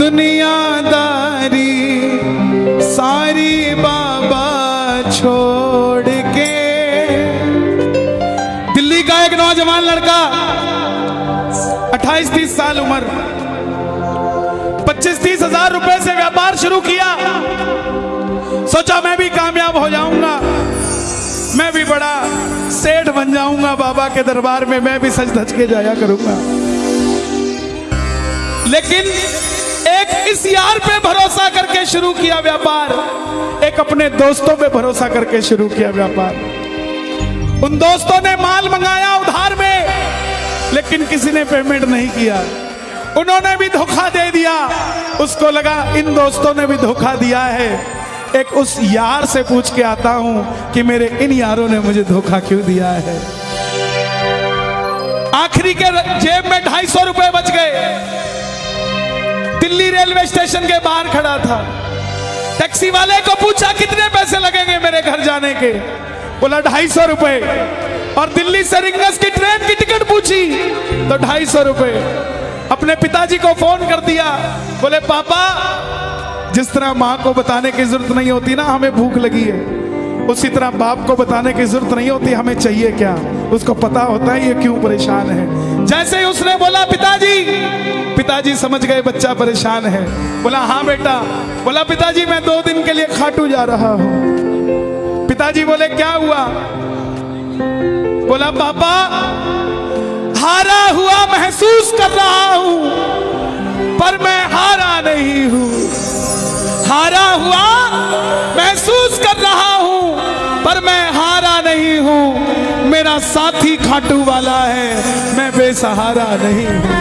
दुनियादारी सारी बाबा छोड़ के। दिल्ली का एक नौजवान लड़का 28-30 साल उम्र, 25-30 हजार रुपए से व्यापार शुरू किया। सोचा मैं भी कामयाब हो जाऊंगा, मैं भी बड़ा सेठ बन जाऊंगा, बाबा के दरबार में मैं भी सज धज के जाया करूंगा। लेकिन एक इस यार पे भरोसा करके शुरू किया व्यापार, एक अपने दोस्तों पे भरोसा करके शुरू किया व्यापार। उन दोस्तों ने माल मंगाया उधार में, लेकिन किसी ने पेमेंट नहीं किया। उन्होंने भी धोखा दे दिया। उसको लगा इन दोस्तों ने भी धोखा दिया है, एक उस यार से पूछ के आता हूं कि मेरे इन यारों ने मुझे धोखा क्यों दिया है। आखिरी के जेब में 250 रुपए बच गए। दिल्ली रेलवे स्टेशन के बाहर खड़ा था। टैक्सी वाले को पूछा कितने पैसे लगेंगे मेरे घर जाने के, बोला 250 रुपए। और दिल्ली से रिंगस की ट्रेन की टिकट पूछी तो 250 रुपए। अपने पिताजी को फोन कर दिया, बोले पापा जिस तरह माँ को बताने की जरूरत नहीं होती ना हमें भूख लगी है, उसी तरह बाप को बताने की जरूरत नहीं होती हमें चाहिए क्या, उसको पता होता है ये क्यों परेशान है। जैसे ही उसने बोला पिताजी समझ गए बच्चा परेशान है। बोला हाँ बेटा। बोला पिताजी मैं 2 दिन के लिए खाटू जा रहा हूं। पिताजी बोले क्या हुआ? बोला पापा हारा हुआ महसूस कर रहा हूं, पर मैं हारा नहीं हूं। हारा हुआ महसूस कर रहा हूं, पर मैं हारा नहीं हूं। मेरा साथी खाटू वाला है, मैं बेसहारा नहीं हूं।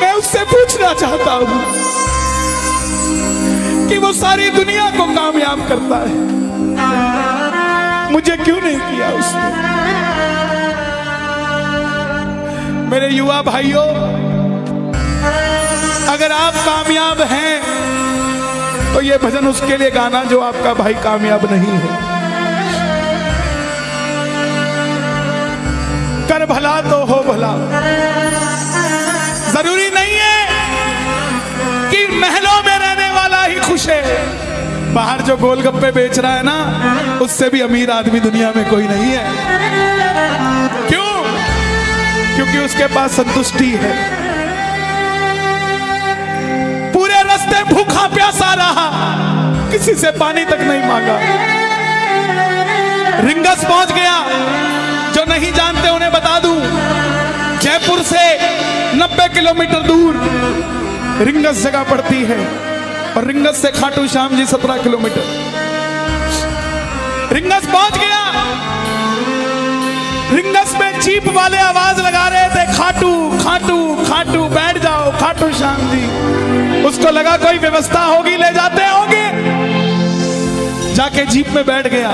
मैं उससे पूछना चाहता हूं कि वो सारी दुनिया को कामयाब करता है, मुझे क्यों नहीं किया उसने? मेरे युवा भाइयों, अगर आप कामयाब हैं तो ये भजन उसके लिए गाना जो आपका भाई कामयाब नहीं है। कर भला तो हो भला। जरूरी नहीं है कि महलों में रहने वाला ही खुश है। बाहर जो गोलगप्पे बेच रहा है ना, उससे भी अमीर आदमी दुनिया में कोई नहीं है। क्यों? क्योंकि उसके पास संतुष्टि है। पूरे रास्ते भूखा प्यासा रहा, किसी से पानी तक नहीं मांगा। रिंगस पहुंच गया। जो नहीं जानते उन्हें बता दूं, जयपुर से 90 किलोमीटर दूर रिंगस जगह पड़ती है, और रिंगस से खाटू श्याम जी 17 किलोमीटर। रिंगस पहुंच गया। रिंगस में जीप वाले आवाज लगा रहे थे, खाटू खाटू खाटू बैठ जाओ खाटू श्याम जी। उसको लगा कोई व्यवस्था होगी, ले जाते होंगे। जाके जीप में बैठ गया।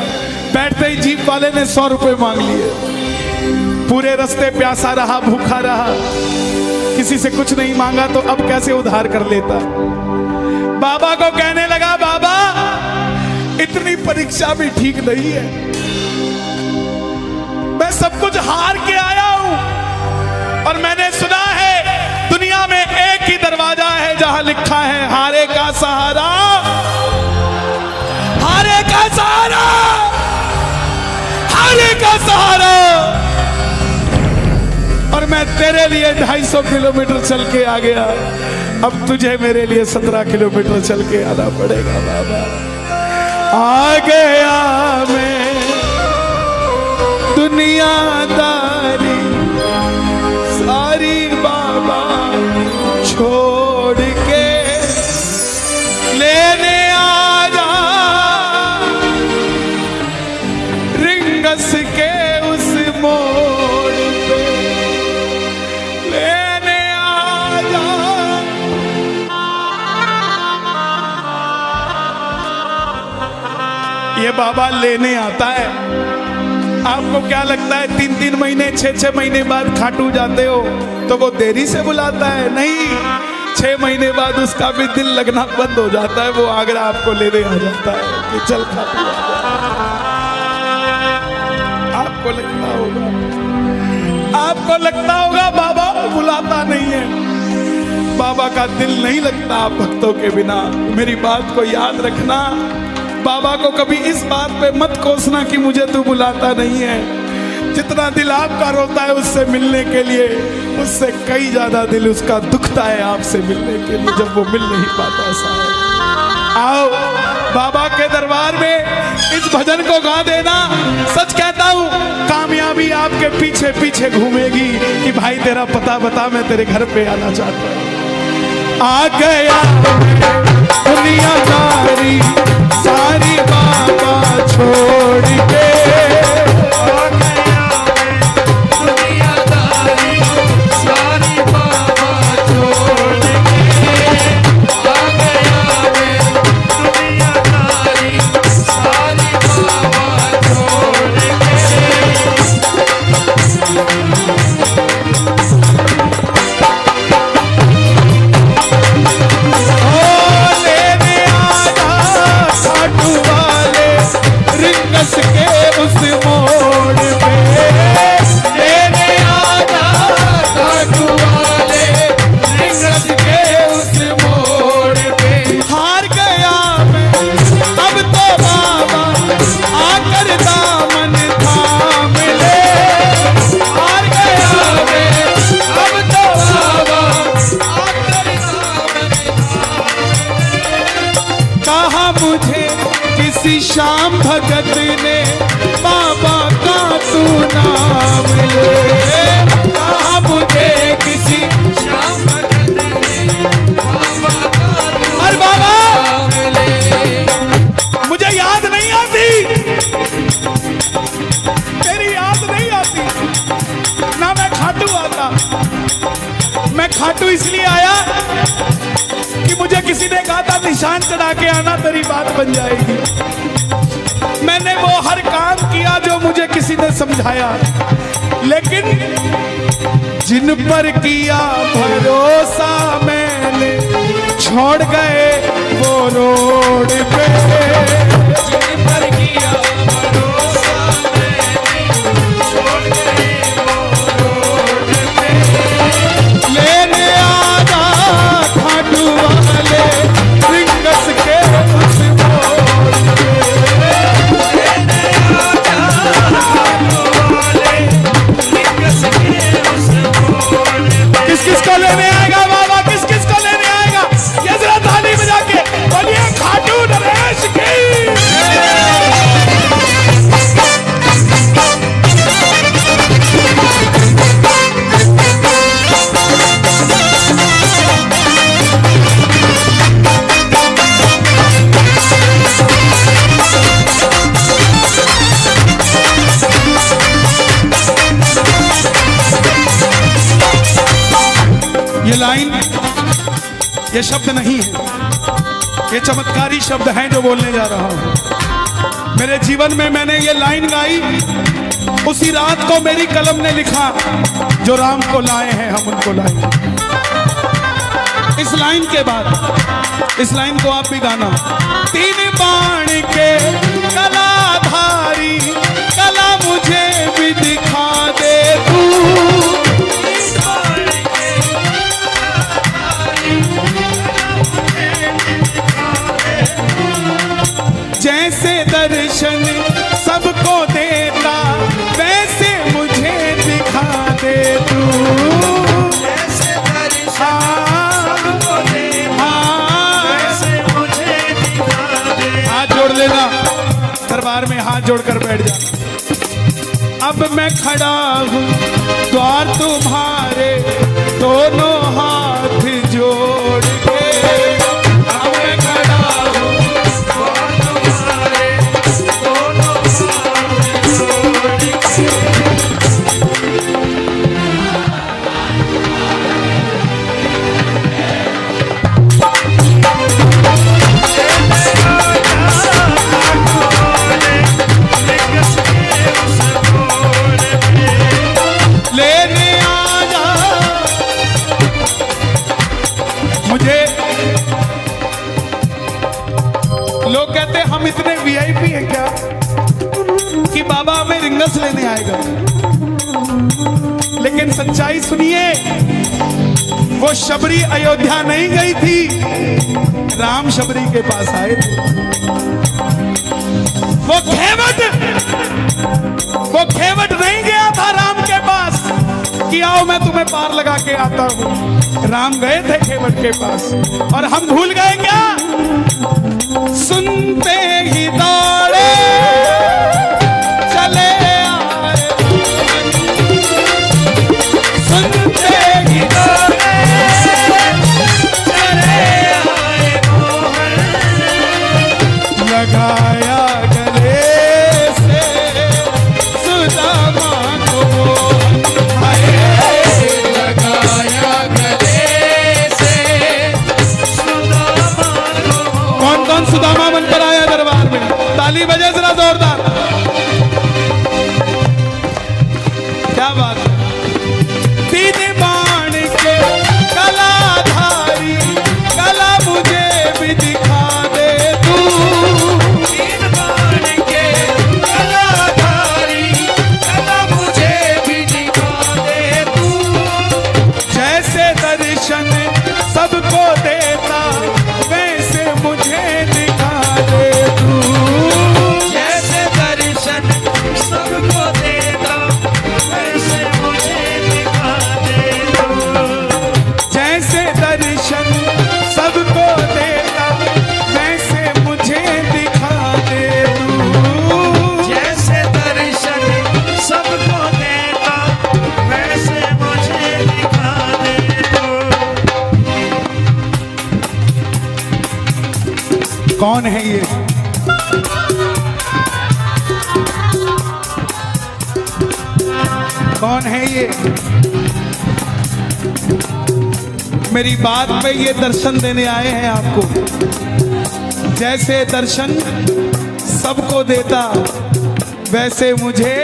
बैठते ही जीप वाले ने 100 रुपए मांग लिए। पूरे रास्ते प्यासा रहा, भूखा रहा, किसी से कुछ नहीं मांगा तो अब कैसे उधार कर लेता। बाबा को कहने लगा बाबा इतनी परीक्षा भी ठीक नहीं है, मैं सब कुछ हार के आया हूं, और मैंने सुना है दुनिया में एक ही दरवाजा है जहां लिखा है हारे का सहारा, हारे का सहारा, हारे का सहारा। और मैं तेरे लिए 250 किलोमीटर चल के आ गया, अब तुझे मेरे लिए 17 किलोमीटर चल के आना पड़ेगा बाबा। आ गया मैं दुनियादारी सारी बाबा छोड़ के, लेने आ जा रिंगस के उस मोड़ पे, लेने आ जा। ये बाबा लेने आता है। आपको क्या लगता है 3-3 महीने 6-6 महीने बाद खाटू जाते हो तो वो देरी से बुलाता है? नहीं, 6 महीने बाद उसका भी दिल लगना बंद हो जाता है, वो आगरा आपको लेने आ जाता है कि चल खाटू आ जा। आपको लगता होगा आपको लगता होगा बाबा बुलाता नहीं है, बाबा का दिल नहीं लगता आप भक्तों के बिना। मेरी बात को याद रखना, बाबा को कभी इस बात पे मत कोसना कि मुझे तू बुलाता नहीं है। जितना दिल आपका रोता है उससे मिलने के लिए, उससे कई ज्यादा दिल उसका दुखता है आपसे मिलने के लिए, जब वो मिल नहीं पाता। साहब आओ बाबा के दरबार में इस भजन को गा देना। सच कहता हूँ कामयाबी आपके पीछे पीछे घूमेगी कि भाई तेरा पता बता, मैं तेरे घर पे आना चाहता हूँ। आ गया दुनियादारी सारी बाबा छोड़ के, श्याम भगत ने बाबा का तू नाम ले, कहा मुझे किसी श्याम भगत ने बाबा का तू नाम ले। मुझे याद नहीं आती, तेरी याद नहीं आती ना, मैं खाटू आता। मैं खाटू इसलिए आया कि मुझे किसी ने कहा था निशान चढ़ा के आना, तेरी बात बन जाएगी। मैंने वो हर काम किया जो मुझे किसी ने समझाया, लेकिन जिन पर किया भरोसा मैंने छोड़ गए वो रोड पे, जिन पर किया भरोसा मैंने छोड़ गए वो रोड पे। लेने आना खाटू वाले रिंगस के उस मोड़ पे, किसको लेने आएगा बाबा, किसको लेने आएगा? ये जरा ताली बजा के बोलिए खाटू नरेश की। ये लाइन, ये शब्द नहीं है, ये चमत्कारी शब्द हैं जो बोलने जा रहा हूं। मेरे जीवन में मैंने ये लाइन गाई, उसी रात को मेरी कलम ने लिखा, जो राम को लाए हैं हम उनको लाए। इस लाइन के बाद, इस लाइन को आप भी गाना। तीन बाण के कलाधारी कला मुझे भी दिखा दे तू, जैसे दर्शन सबको देता वैसे मुझे दिखा दे तू, जैसे दर्शन सबको देता वैसे मुझे दिखा दे। हाथ जोड़ लेना, दरबार में हाथ जोड़कर बैठ जाना। अब मैं खड़ा हूँ द्वार तुम्हारे दोनों हाथ जोड़ के, लोग कहते हैं हम इतने वीआईपी हैं क्या कि बाबा हमें रिंगस लेने आएगा, लेकिन लेकिन सच्चाई सुनिए, वो शबरी अयोध्या नहीं गई थी, राम शबरी के पास आए थे। वो खेवट नहीं गया था राम के पास कि आओ मैं तुम्हें पार लगा के आता हूं। राम गए थे खेवट के पास, और हम भूल गए क्या? सुनते ही दौड़े चले आए, सुनते ही दौड़े चले आए, लगाया गले से सुदामा को, लगाया गले से सुदामा को। कौन कौन सुदामा बनकर आया दरबार में? ताली बजे जरा जोरदार। क्या बात है? तीन बाण के कलाधारी, कला मुझे भी दिखा दे तू। तीन बाण के कलाधारी, कला मुझे भी दिखा दे तू। जैसे दर्शन सबको देता, वैसे मुझे दिखा दे तू। जैसे दर्शन सबको देता, वैसे मुझे दिखा दे तू। जैसे दर्शन सबको देता, वैसे मुझे दिखा दे तू। जैसे दर्शन सबको देता, वैसे मुझे दिखा दे तू। कौन है ये? कौन है ये? मेरी बात पे ये दर्शन देने आए हैं आपको। जैसे दर्शन सबको देता, वैसे मुझे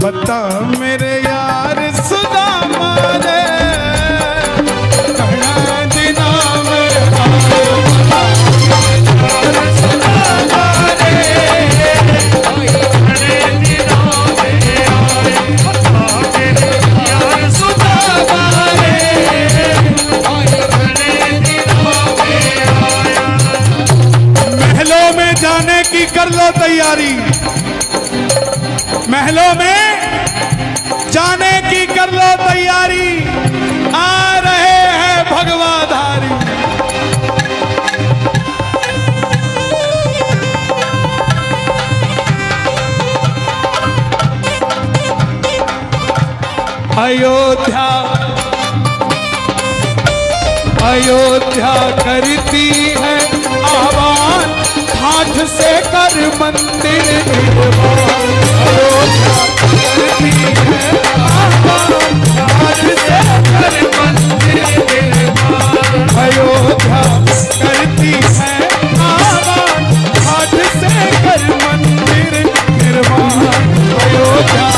बता मेरे यार सुदामा रे, कहना दिना में कर लो तैयारी, महलों में जाने की कर लो तैयारी, आ रहे हैं भगवाधारी। अयोध्या अयोध्या करती है आह्वान, हाथ से कर मंदिर निर्माण। अयोध्या करती है आह्वान, हाथ से कर मंदिर निर्माण। अयोध्या करती है आह्वान, हाथ से कर मंदिर निर्माण। अयोध्या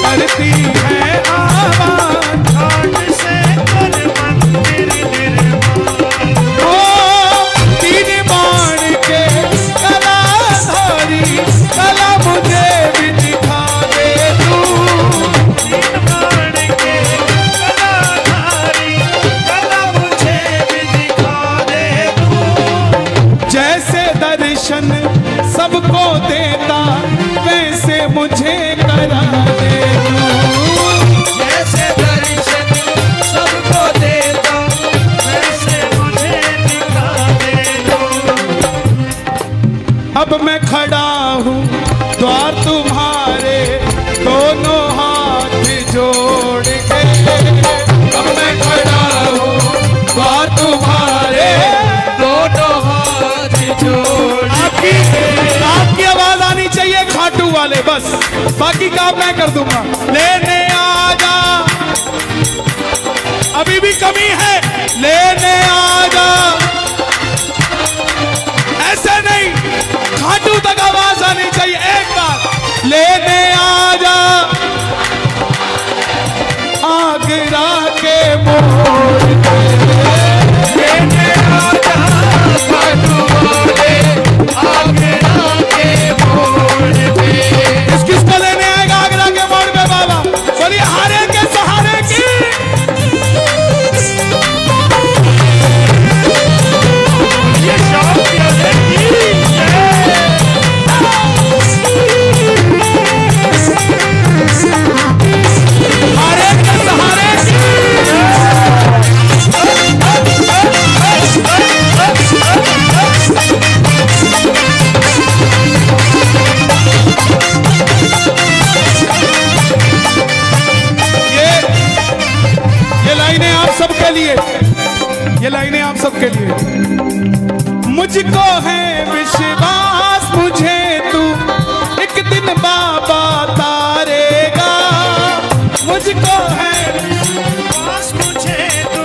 करती है आह्वान, हाथ से कर मंदिर निर्माण। ओ तीन बाण के कलाधारी, कला मुझे भी दिखा दे तू। तीन बाण के कलाधारी, कला मुझे भी दिखा दे तू। जैसे दर्शन सबको देता, वैसे मुझे करा दे तू। जैसे दर्शन सबको देता, वैसे मुझे दिखा दे तू। अब मैं खड़ा हूँ द्वार तुम्हारे, दोनों हाथ जोड़ के। अब मैं खड़ा हूँ द्वार तुम्हारे, दोनों हाथ जोड़ के। आपकी आवाज आनी चाहिए खाटू वाले, बस बाकी काम मैं कर दूंगा। लेने आजा, अभी भी कमी है, लेने आजा। ऐसे नहीं, खाटू तक आवाज आनी चाहिए। एक बार लेने आजा, आगरा के मोड़ पे। लेने आजा खाटू वाले, आगरा के मोड़ पे। किस मुझको है पास मुझे तो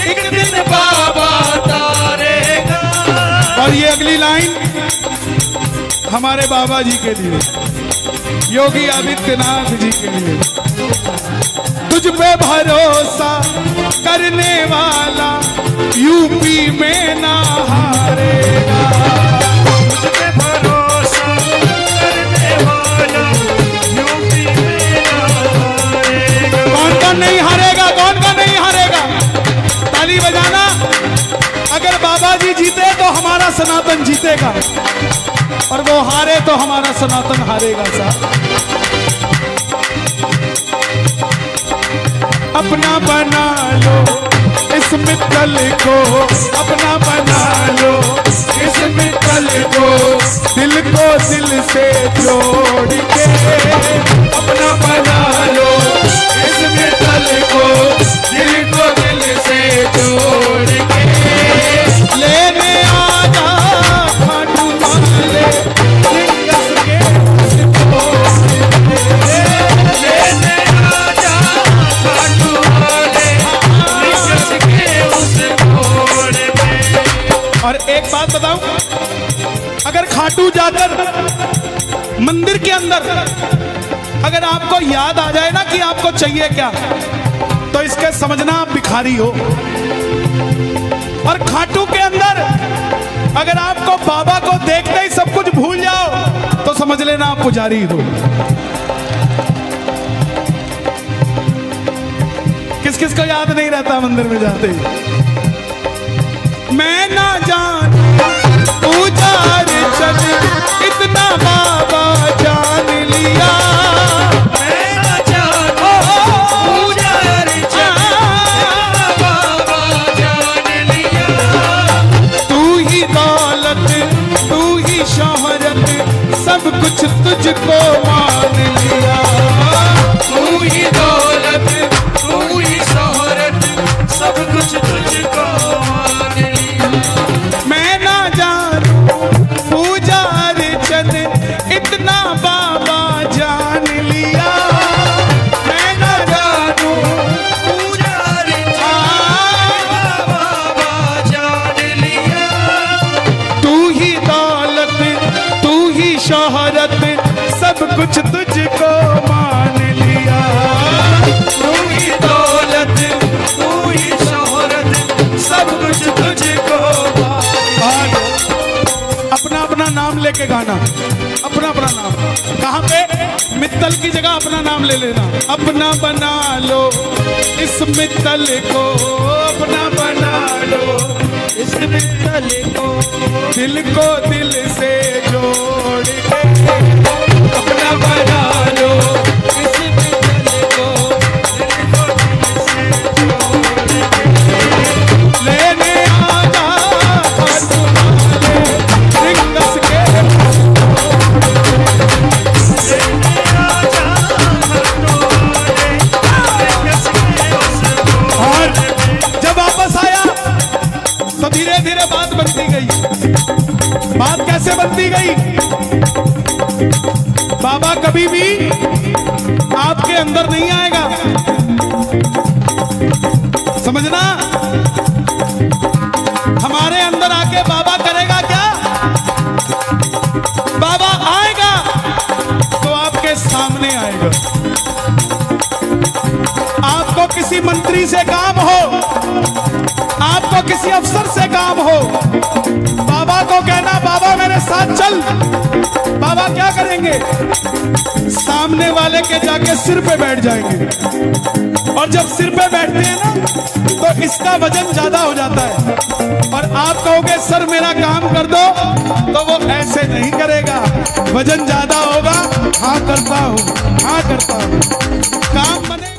एक दिन बाबा तारेगा। और ये अगली लाइन हमारे बाबा जी के लिए, योगी आदित्यनाथ जी के लिए। तुझ पे भरोसा करने वाला यूपी में ना हारेगा। तुझ पे भरोसा करने वाला यूपी में ना हारेगा। कौन कौन नहीं हारेगा, कौन कौन नहीं हारेगा? ताली बजाना। अगर बाबा जी जीते तो हमारा सनातन जीतेगा, और वो हारे तो हमारा सनातन हारेगा। साहब अपना बना लो इस मित्तल को, अपना बना लो इस मित्तल को, दिल को दिल से जोड़ के। अपना बना लो इस मित्तल को, दिल को दिल से जोड़ के। लेने आजा खाटू वाले लिंगस के लेने आजा खाटू वाले लिंगस के उस मोड़ पे। और एक बात बताऊं, अगर खाटू जाकर मंदिर के अंदर अगर आपको याद आ जाए ना कि आपको चाहिए क्या, तो इसके समझना आप भिखारी हो। और खाटू के अंदर अगर आपको बाबा को देखते ही सब कुछ भूल जाओ, तो समझ लेना आप पुजारी हो। किस किस को याद नहीं रहता मंदिर में जाते ही? मैं ना जान पुजार चल, इतना बाबा जान लिया। मैं ना जानू पुजार चल, इतना बाबा जान लिया। तू ही दौलत, तू ही शोहरत, सब कुछ तुझको मान लिया। तू ही दौलत, तू ही शोहरत, सब कुछ तुझको मान लिया। मैं ना जान पुजार चल, इतना बाबा जान लिया। मैं ना जानू पुजार चल, बाबा जान लिया। तू ही दौलत, तू ही शोहरत, सब कुछ तुझको मान लिया। तू ही दौलत, तू ही शोहरत, सब कुछ तुझको मान लिया। अपना अपना नाम लेके गाना, अपना अपना नाम। कहाँ पे? मित्तल की जगह अपना नाम ले लेना। अपना बना लो इस मित्तल को, अपना बना लो इस मित्तल को, दिल को दिल से जोड़ के। अपना बना लो इस मित्तल को, दिल को दिल से जोड़ के। लेने आजा खाटू वाले लिंगस के। लेने आजा खाटू वाले लिंगस के उस और मोड़ पे। जब वापस आया तो धीरे धीरे बात बनती गई। बात कैसे बनती गई? बाबा कभी भी आपके अंदर नहीं आएगा, समझना। हमारे अंदर आके बाबा करेगा क्या? बाबा आएगा तो आपके सामने आएगा। आपको किसी मंत्री से काम हो, आपको किसी अफसर से काम हो, बाबा को कहना बाबा मेरे साथ चल। बाबा क्या करेंगे? सामने वाले के जाके सिर पे बैठ जाएंगे। और जब सिर पे बैठते हैं ना, तो इसका वजन ज्यादा हो जाता है। और आप कहोगे सर मेरा काम कर दो, तो वो ऐसे नहीं करेगा। वजन ज्यादा होगा, हाँ करता हूँ, हाँ करता हूँ, काम बने।